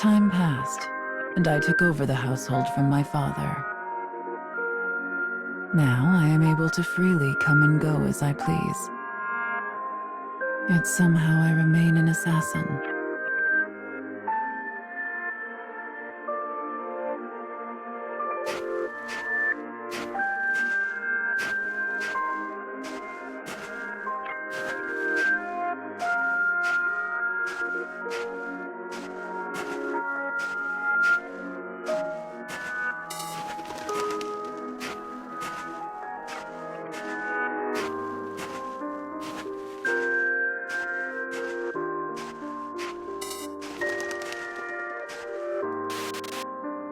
Time passed, and I took over the household from my father. Now I am able to freely come and go as I please. Yet somehow I remain an assassin.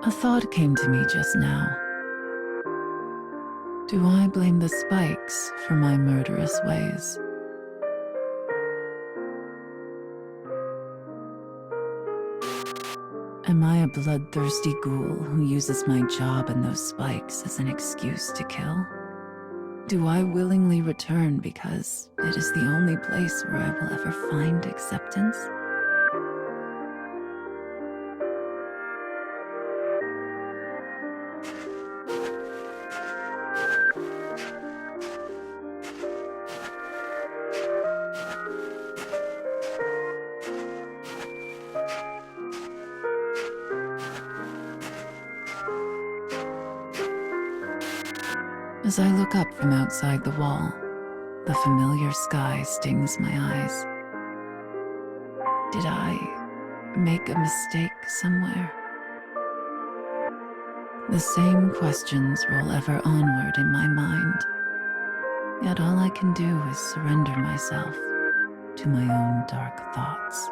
A thought came to me just now. Do I blame the spikes for my murderous ways? Am I a bloodthirsty ghoul who uses my job and those spikes as an excuse to kill? Do I willingly return because it is the only place where I will ever find acceptance? As I look up from outside the wall, the familiar sky stings my eyes. Did I make a mistake somewhere? The same questions roll ever onward in my mind, yet all I can do is surrender myself to my own dark thoughts.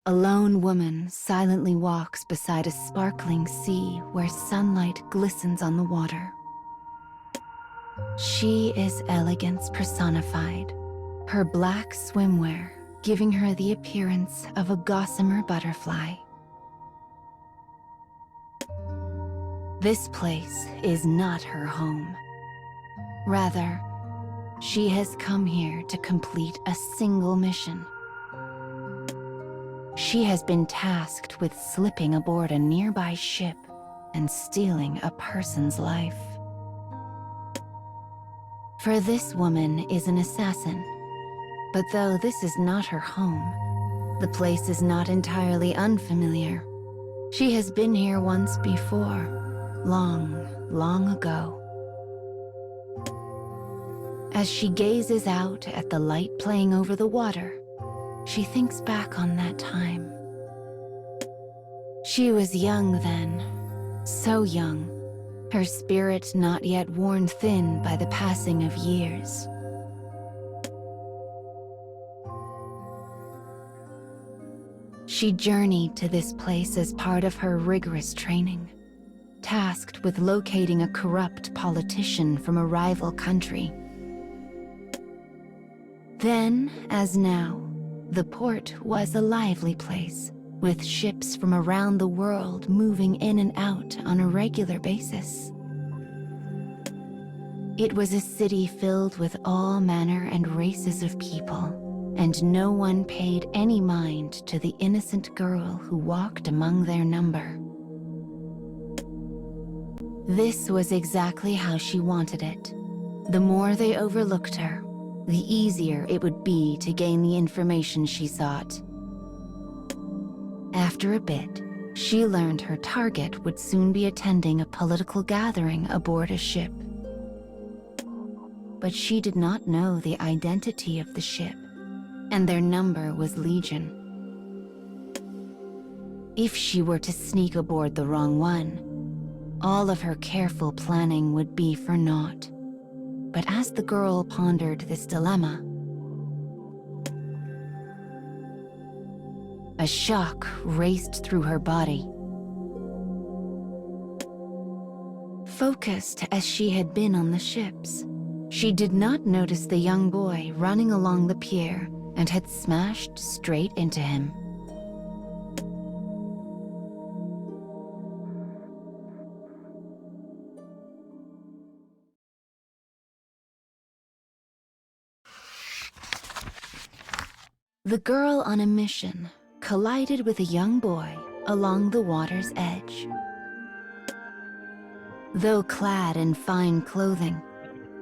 A lone woman silently walks beside a sparkling sea where sunlight glistens on the water. She is elegance personified, her black swimwear giving her the appearance of a gossamer butterfly. This place is not her home. Rather, she has come here to complete a single mission. She has been tasked with slipping aboard a nearby ship and stealing a person's life. For this woman is an assassin, but though this is not her home, the place is not entirely unfamiliar. She has been here once before, long, long ago. As she gazes out at the light playing over the water, she thinks back on that time. She was young then, so young, her spirit not yet worn thin by the passing of years. She journeyed to this place as part of her rigorous training, tasked with locating a corrupt politician from a rival country. Then, as now, the port was a lively place, with ships from around the world moving in and out on a regular basis. It was a city filled with all manner and races of people, and no one paid any mind to the innocent girl who walked among their number. This was exactly how she wanted it. The more they overlooked her, the easier it would be to gain the information she sought. After a bit, she learned her target would soon be attending a political gathering aboard a ship. But she did not know the identity of the ship, and their number was Legion. If she were to sneak aboard the wrong one, all of her careful planning would be for naught. But as the girl pondered this dilemma, a shock raced through her body. Focused as she had been on the ships, she did not notice the young boy running along the pier and had smashed straight into him. The girl on a mission collided with a young boy along the water's edge. Though clad in fine clothing,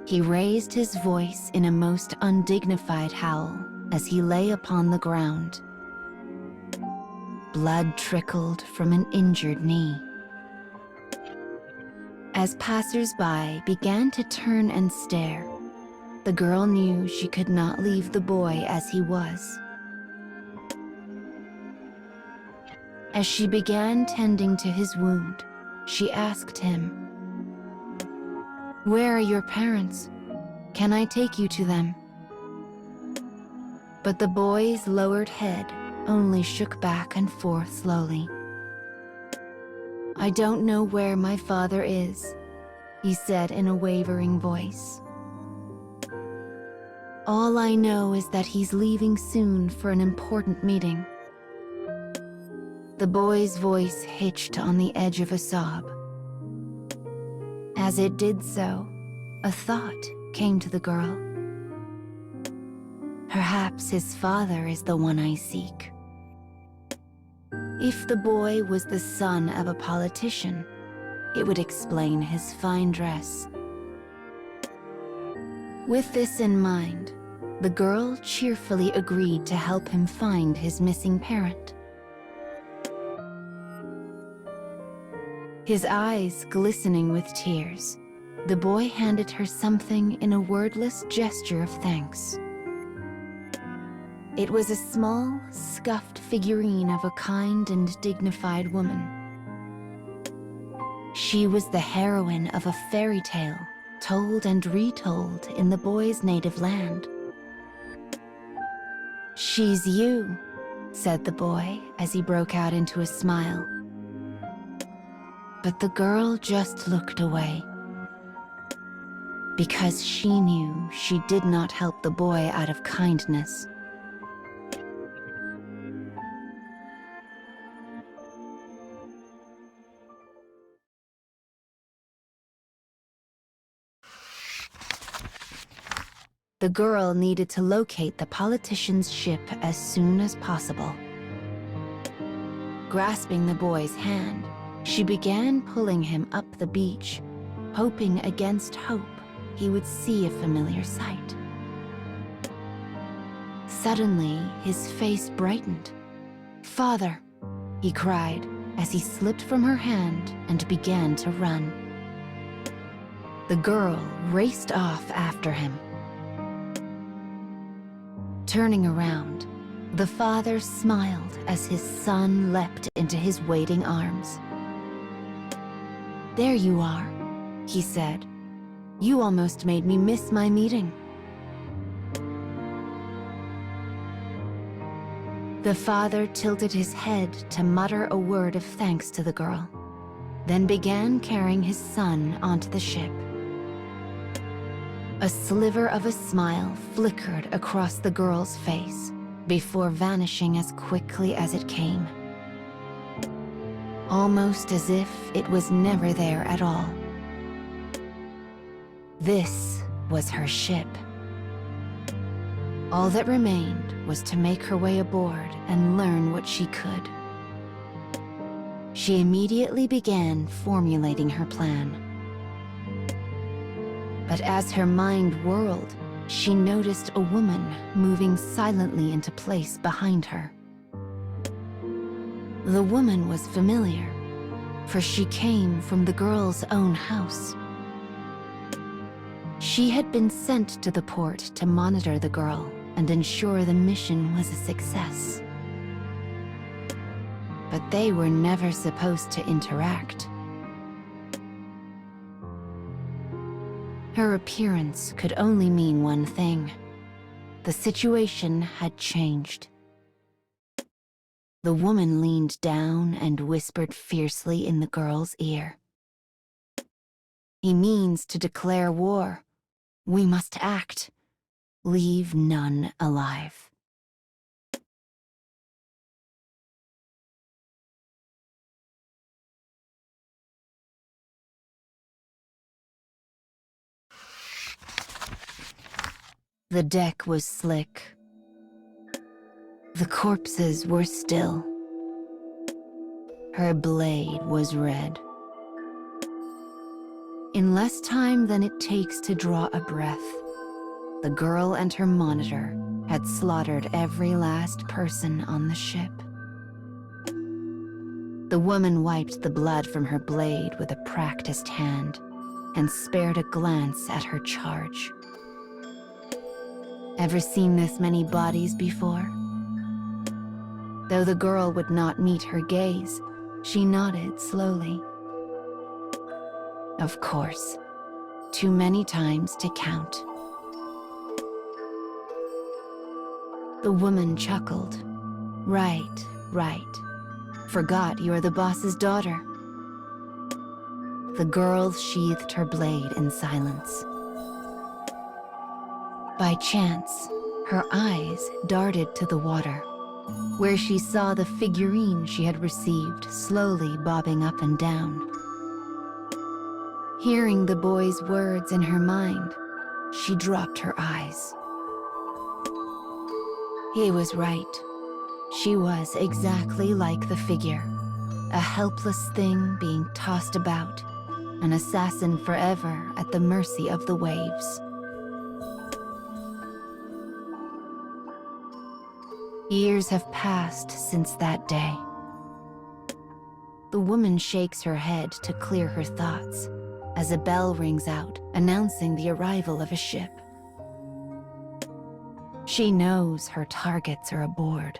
he raised his voice in a most undignified howl as he lay upon the ground. Blood trickled from an injured knee. As passers-by began to turn and stare, the girl knew she could not leave the boy as he was. As she began tending to his wound, she asked him, "Where are your parents? Can I take you to them?" But the boy's lowered head only shook back and forth slowly. "I don't know where my father is," he said in a wavering voice. "All I know is that he's leaving soon for an important meeting." The boy's voice hitched on the edge of a sob. As it did so, a thought came to the girl. Perhaps his father is the one I seek. If the boy was the son of a politician, it would explain his fine dress. With this in mind, the girl cheerfully agreed to help him find his missing parent. His eyes glistening with tears, the boy handed her something in a wordless gesture of thanks. It was a small, scuffed figurine of a kind and dignified woman. She was the heroine of a fairy tale told and retold in the boy's native land. "She's you," said the boy as he broke out into a smile. But the girl just looked away, because she knew she did not help the boy out of kindness. The girl needed to locate the politician's ship as soon as possible. Grasping the boy's hand, she began pulling him up the beach, hoping against hope he would see a familiar sight. Suddenly, his face brightened. "Father," he cried as he slipped from her hand and began to run. The girl raced off after him. Turning around, the father smiled as his son leapt into his waiting arms. "There you are," he said. "You almost made me miss my meeting." The father tilted his head to mutter a word of thanks to the girl, then began carrying his son onto the ship. A sliver of a smile flickered across the girl's face before vanishing as quickly as it came, almost as if it was never there at all. This was her ship. All that remained was to make her way aboard and learn what she could. She immediately began formulating her plan. But as her mind whirled, she noticed a woman moving silently into place behind her. The woman was familiar, for she came from the girl's own house. She had been sent to the port to monitor the girl and ensure the mission was a success. But they were never supposed to interact. Her appearance could only mean one thing. The situation had changed. The woman leaned down and whispered fiercely in the girl's ear. "He means to declare war. We must act. Leave none alive." The deck was slick. The corpses were still. Her blade was red. In less time than it takes to draw a breath, the girl and her monitor had slaughtered every last person on the ship. The woman wiped the blood from her blade with a practiced hand and spared a glance at her charge. Ever seen this many bodies before? Though the girl would not meet her gaze, she nodded slowly. Of course, too many times to count. The woman chuckled. Right. Forgot you're the boss's daughter." The girl sheathed her blade in silence. By chance, her eyes darted to the water, where she saw the figurine she had received slowly bobbing up and down. Hearing the boy's words in her mind, she dropped her eyes. He was right. She was exactly like the figure, a helpless thing being tossed about, an assassin forever at the mercy of the waves. Years have passed since that day. The woman shakes her head to clear her thoughts as a bell rings out, announcing the arrival of a ship. She knows her targets are aboard.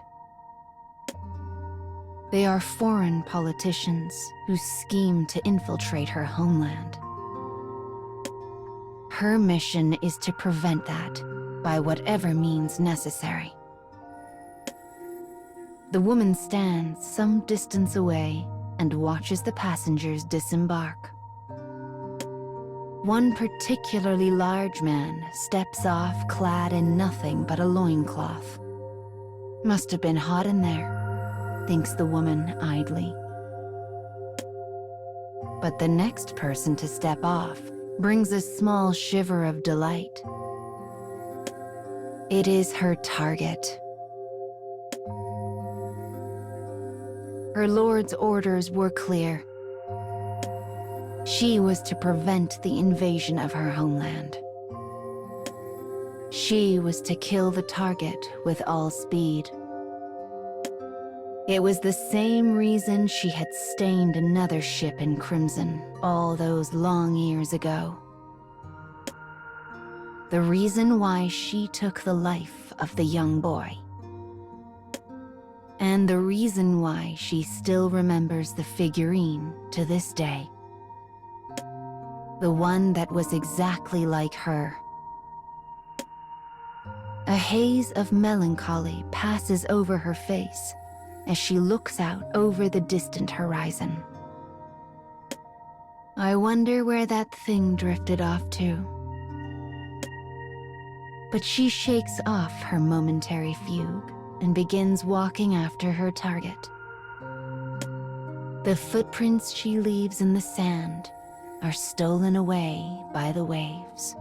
They are foreign politicians who scheme to infiltrate her homeland. Her mission is to prevent that by whatever means necessary. The woman stands some distance away and watches the passengers disembark. One particularly large man steps off clad in nothing but a loincloth. Must have been hot in there, thinks the woman idly. But the next person to step off brings a small shiver of delight. It is her target. Her lord's orders were clear. She was to prevent the invasion of her homeland. She was to kill the target with all speed. It was the same reason she had stained another ship in crimson all those long years ago. The reason why she took the life of the young boy. And the reason why she still remembers the figurine to this day. The one that was exactly like her. A haze of melancholy passes over her face as she looks out over the distant horizon. I wonder where that thing drifted off to. But she shakes off her momentary fugue and begins walking after her target. The footprints she leaves in the sand are stolen away by the waves.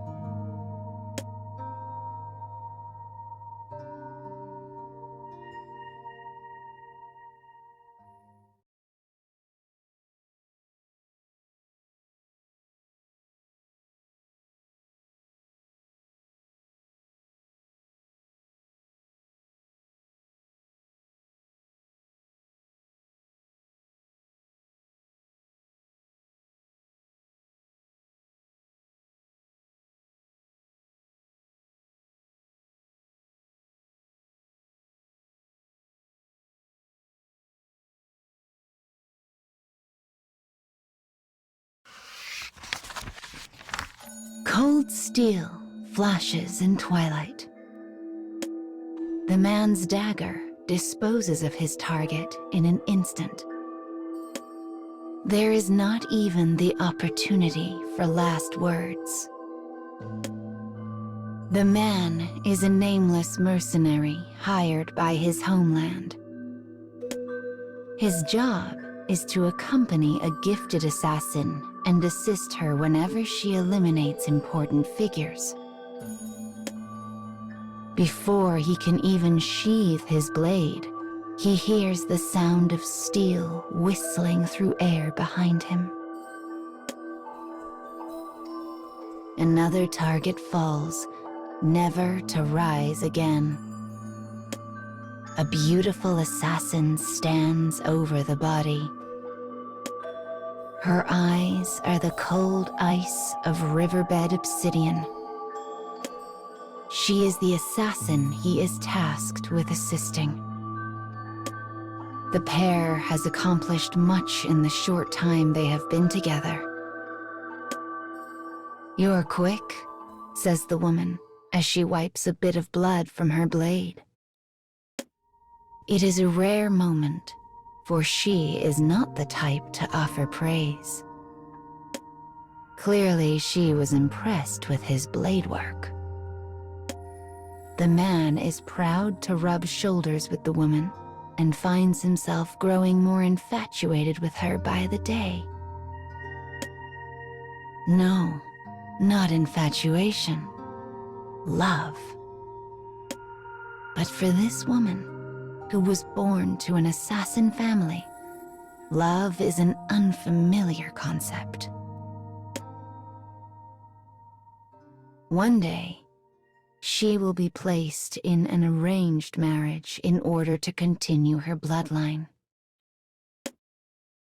Cold steel flashes in twilight. The man's dagger disposes of his target in an instant. There is not even the opportunity for last words. The man is a nameless mercenary hired by his homeland. His job is to accompany a gifted assassin and assist her whenever she eliminates important figures. Before he can even sheath his blade, he hears the sound of steel whistling through air behind him. Another target falls, never to rise again. A beautiful assassin stands over the body. Her eyes are the cold ice of riverbed obsidian. She is the assassin he is tasked with assisting. The pair has accomplished much in the short time they have been together. "You're quick," says the woman, as she wipes a bit of blood from her blade. It is a rare moment, for she is not the type to offer praise. Clearly, she was impressed with his blade work. The man is proud to rub shoulders with the woman and finds himself growing more infatuated with her by the day. No, not infatuation. Love. But for this woman, who was born to an assassin family, love is an unfamiliar concept. One day, she will be placed in an arranged marriage in order to continue her bloodline.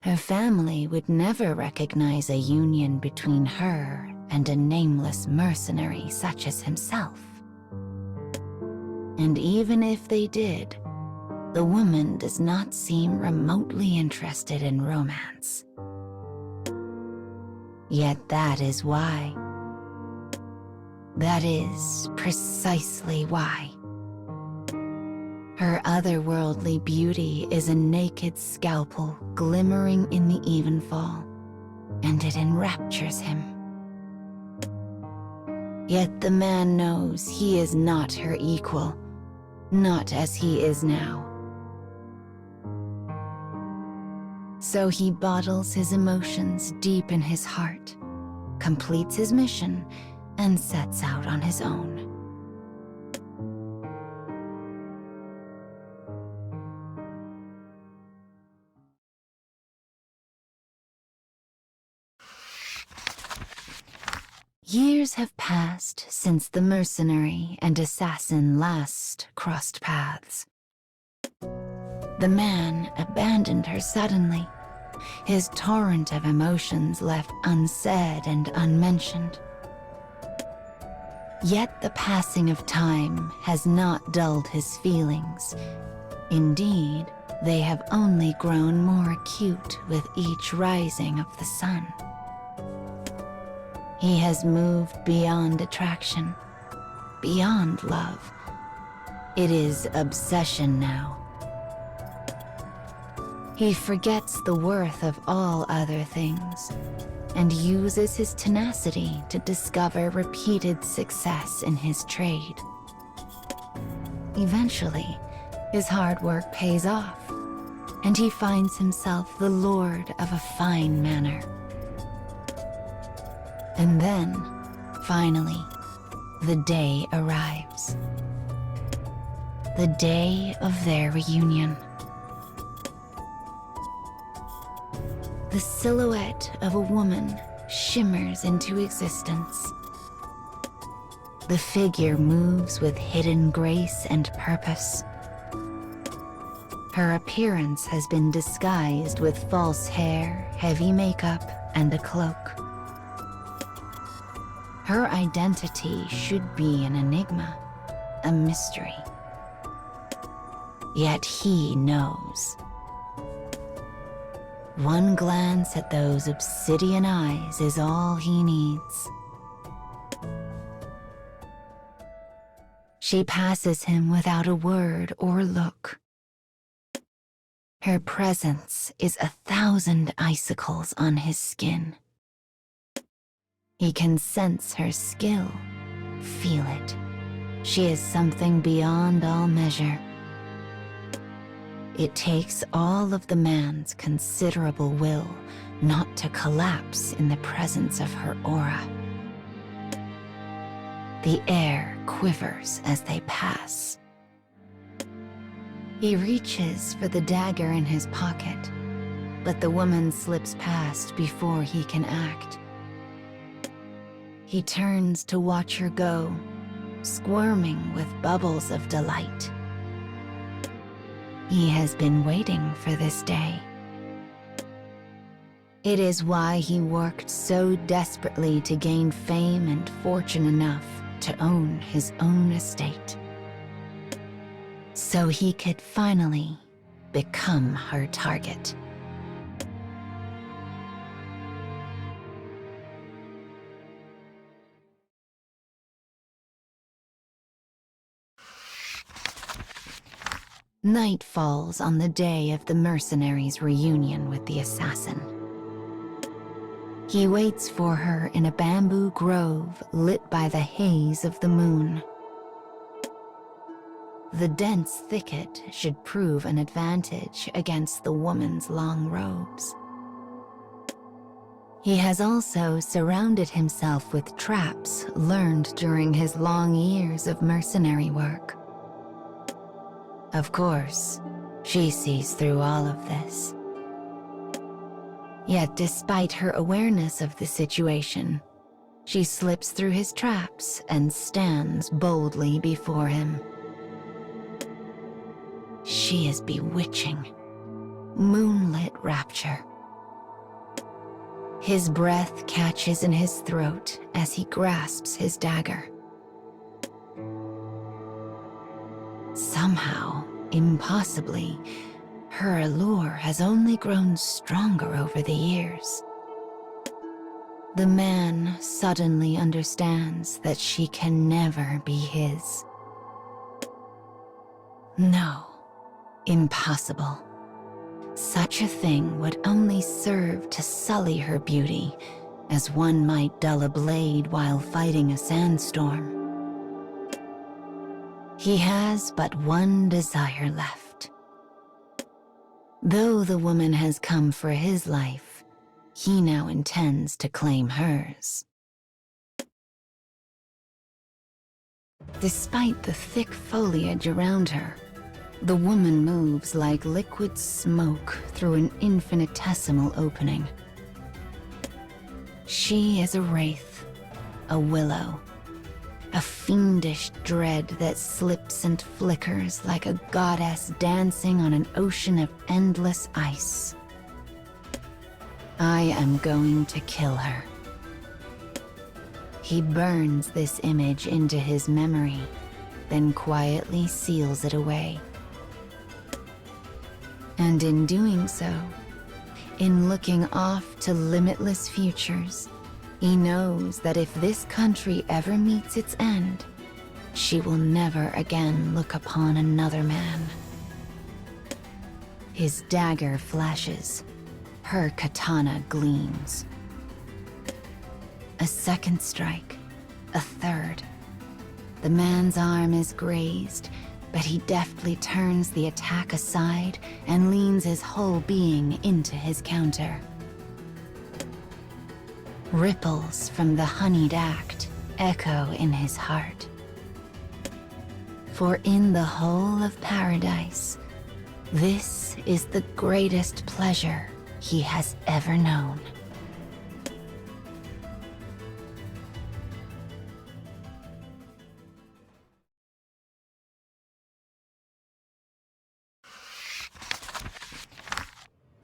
Her family would never recognize a union between her and a nameless mercenary such as himself. And even if they did, the woman does not seem remotely interested in romance. Yet that is why. That is precisely why. Her otherworldly beauty is a naked scalpel glimmering in the evenfall, and it enraptures him. Yet the man knows he is not her equal, not as he is now. So he bottles his emotions deep in his heart, completes his mission, and sets out on his own. Years have passed since the mercenary and assassin last crossed paths. The man abandoned her suddenly, his torrent of emotions left unsaid and unmentioned. Yet the passing of time has not dulled his feelings. Indeed, they have only grown more acute with each rising of the sun. He has moved beyond attraction, beyond love. It is obsession now. He forgets the worth of all other things and uses his tenacity to discover repeated success in his trade. Eventually, his hard work pays off, and he finds himself the lord of a fine manor. And then, finally, the day arrives. The day of their reunion. The silhouette of a woman shimmers into existence. The figure moves with hidden grace and purpose. Her appearance has been disguised with false hair, heavy makeup, and a cloak. Her identity should be an enigma, a mystery. Yet he knows. One glance at those obsidian eyes is all he needs. She passes him without a word or look. Her presence is 1,000 icicles on his skin. He can sense her skill, feel it. She is something beyond all measure. It takes all of the man's considerable will not to collapse in the presence of her aura. The air quivers as they pass. He reaches for the dagger in his pocket, but the woman slips past before he can act. He turns to watch her go, squirming with bubbles of delight. He has been waiting for this day. It is why he worked so desperately to gain fame and fortune enough to own his own estate. So he could finally become her target. Night falls on the day of the mercenary's reunion with the assassin. He waits for her in a bamboo grove lit by the haze of the moon. The dense thicket should prove an advantage against the woman's long robes. He has also surrounded himself with traps learned during his long years of mercenary work. Of course, she sees through all of this. Yet despite her awareness of the situation, she slips through his traps and stands boldly before him. She is bewitching, moonlit rapture. His breath catches in his throat as he grasps his dagger. Somehow, impossibly, her allure has only grown stronger over the years. The man suddenly understands that she can never be his. No, Impossible. Such a thing would only serve to sully her beauty, as one might dull a blade while fighting a sandstorm. He has but one desire left. Though the woman has come for his life, he now intends to claim hers. Despite the thick foliage around her, the woman moves like liquid smoke through an infinitesimal opening. She is a wraith, a willow, a fiendish dread that slips and flickers like a goddess dancing on an ocean of endless ice. I am going to kill her. He burns this image into his memory, then quietly seals it away. And in doing so, in looking off to limitless futures, he knows that if this country ever meets its end, she will never again look upon another man. His dagger flashes, her katana gleams. A second strike, a third. The man's arm is grazed, but he deftly turns the attack aside and leans his whole being into his counter. Ripples from the honeyed act echo in his heart. For in the whole of paradise, this is the greatest pleasure he has ever known.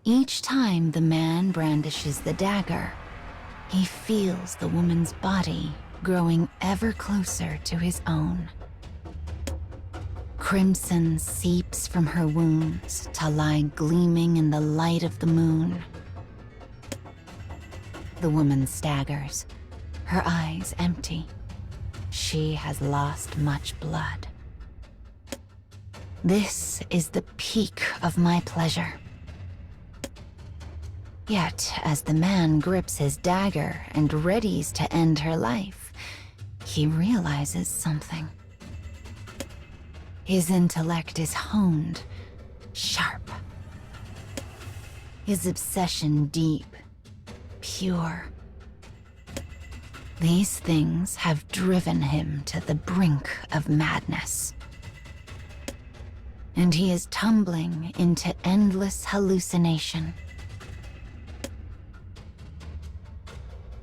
Each time the man brandishes the dagger, he feels the woman's body growing ever closer to his own. Crimson seeps from her wounds to lie gleaming in the light of the moon. The woman staggers, her eyes empty. She has lost much blood. This is the peak of my pleasure. Yet, as the man grips his dagger and readies to end her life, he realizes something. His intellect is honed, sharp. His obsession deep, pure. These things have driven him to the brink of madness. And he is tumbling into endless hallucination.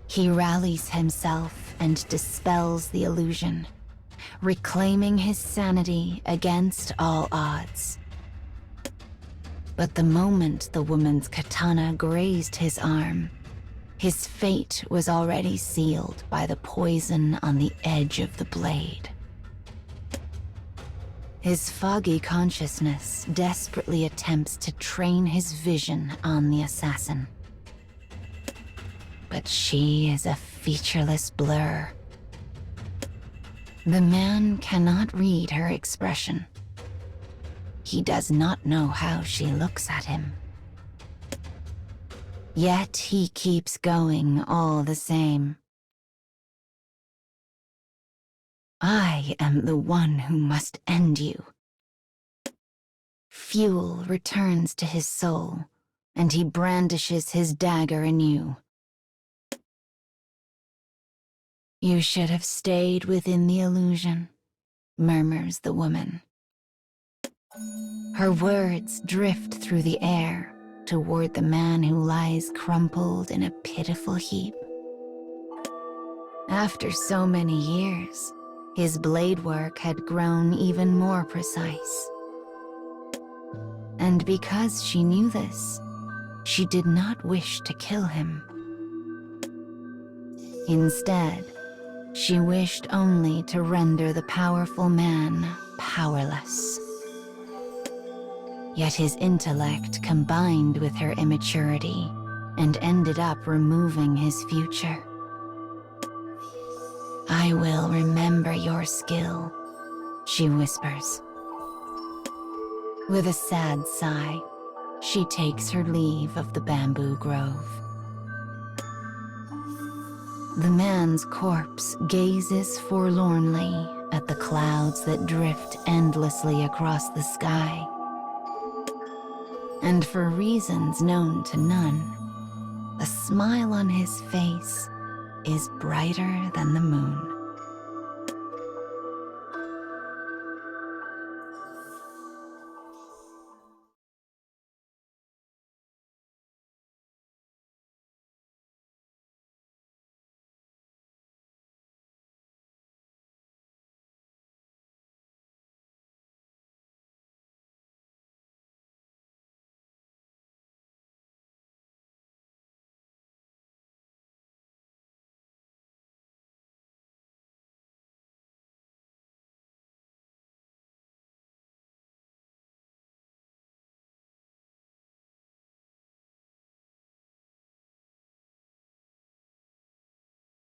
He rallies himself and dispels the illusion, reclaiming his sanity against all odds. But the moment the woman's katana grazed his arm, his fate was already sealed by the poison on the edge of the blade. His foggy consciousness desperately attempts to train his vision on the assassin. But she is a featureless blur. The man cannot read her expression. He does not know how she looks at him. Yet he keeps going all the same. I am the one who must end you. Fuel returns to his soul, and he brandishes his dagger anew. You should have stayed within the illusion, murmurs the woman. Her words drift through the air toward the man who lies crumpled in a pitiful heap. After so many years, his blade work had grown even more precise. And because she knew this, she did not wish to kill him. Instead, she wished only to render the powerful man powerless. Yet his intellect combined with her immaturity and ended up removing his future. I will remember your skill, she whispers. With a sad sigh, she takes her leave of the bamboo grove. The man's corpse gazes forlornly at the clouds that drift endlessly across the sky. And for reasons known to none, the smile on his face is brighter than the moon.